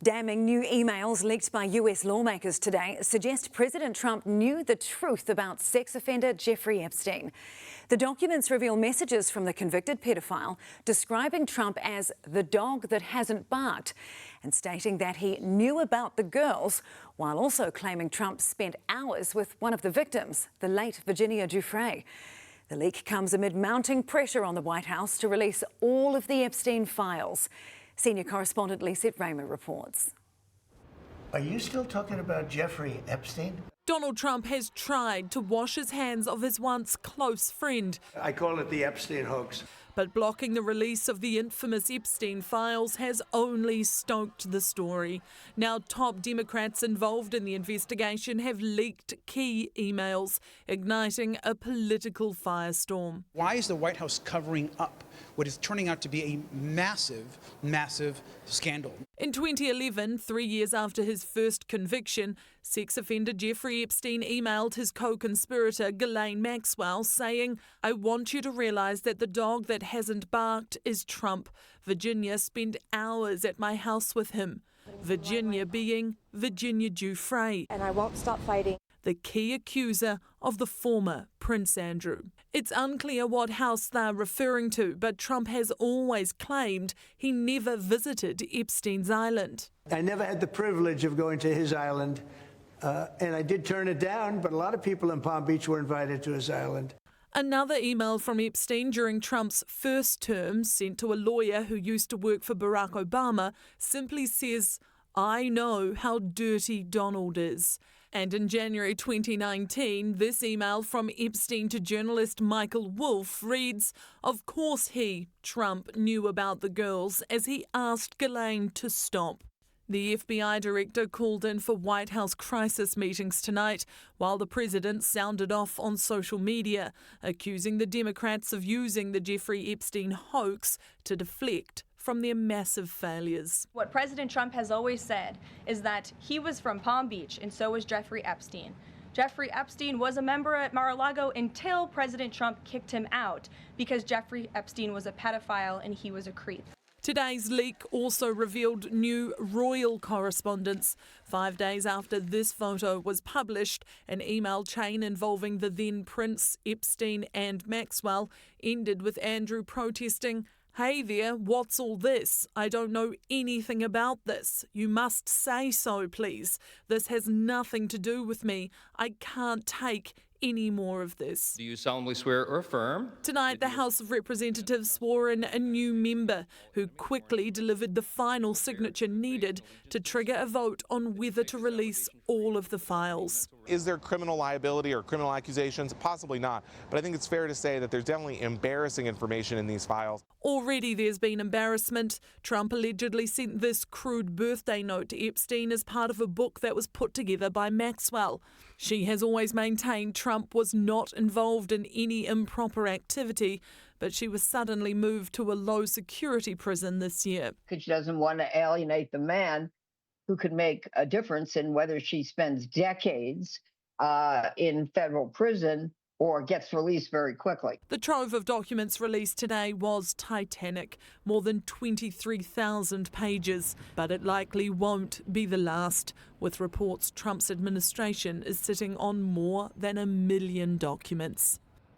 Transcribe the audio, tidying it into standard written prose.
Damning new emails leaked by US lawmakers today suggest President Trump knew the truth about sex offender Jeffrey Epstein. The documents reveal messages from the convicted paedophile describing Trump as the dog that hasn't barked and stating that he knew about the girls, while also claiming Trump spent hours with one of the victims, the late Virginia Giuffre. The leak comes amid mounting pressure on the White House to release all of the Epstein files. Senior Correspondent Lisette Reymer reports. Are you still talking about Jeffrey Epstein? Donald Trump has tried to wash his hands of his once close friend. I call it the Epstein hoax. But blocking the release of the infamous Epstein files has only stoked the story. Now top Democrats involved in the investigation have leaked key emails, igniting a political firestorm. Why is the White House covering up what is turning out to be a massive, massive scandal? In 2011, 3 years after his first conviction, sex offender Jeffrey Epstein emailed his co-conspirator Ghislaine Maxwell saying, "I want you to realize that the dog that hasn't barked is Trump. Virginia spent hours at my house with him." Virginia being Virginia Giuffre. And I won't stop fighting. The key accuser of the former Prince Andrew. It's unclear what house they're referring to, but Trump has always claimed he never visited Epstein's island. I never had the privilege of going to his island, and I did turn it down, but a lot of people in Palm Beach were invited to his island. Another email from Epstein during Trump's first term, sent to a lawyer who used to work for Barack Obama, simply says, "I know how dirty Donald is." And in January 2019, this email from Epstein to journalist Michael Wolff reads, "Of course he, Trump, knew about the girls as he asked Ghislaine to stop." The FBI director called in for White House crisis meetings tonight, while the president sounded off on social media, accusing the Democrats of using the Jeffrey Epstein hoax to deflect from their massive failures. What President Trump has always said is that he was from Palm Beach and so was Jeffrey Epstein. Jeffrey Epstein was a member at Mar-a-Lago until President Trump kicked him out because Jeffrey Epstein was a pedophile and he was a creep. Today's leak also revealed new royal correspondence. 5 days after this photo was published, an email chain involving the then Prince, Epstein and Maxwell ended with Andrew protesting, "Hey there, what's all this? I don't know anything about this. You must say so, please. This has nothing to do with me. I can't take any more of this." Do you solemnly swear or affirm? Tonight, the House of Representatives swore in a new member who quickly delivered the final signature needed to trigger a vote on whether to release all of the files. Is there criminal liability or criminal accusations? Possibly not. But I think it's fair to say that there's definitely embarrassing information in these files. Already there's been embarrassment. Trump allegedly sent this crude birthday note to Epstein as part of a book that was put together by Maxwell. She has always maintained Trump was not involved in any improper activity, but she was suddenly moved to a low-security prison this year. Because she doesn't want to alienate the man who could make a difference in whether she spends decades in federal prison or gets released very quickly. The trove of documents released today was titanic, more than 23,000 pages, but it likely won't be the last, with reports Trump's administration is sitting on more than 1 million documents.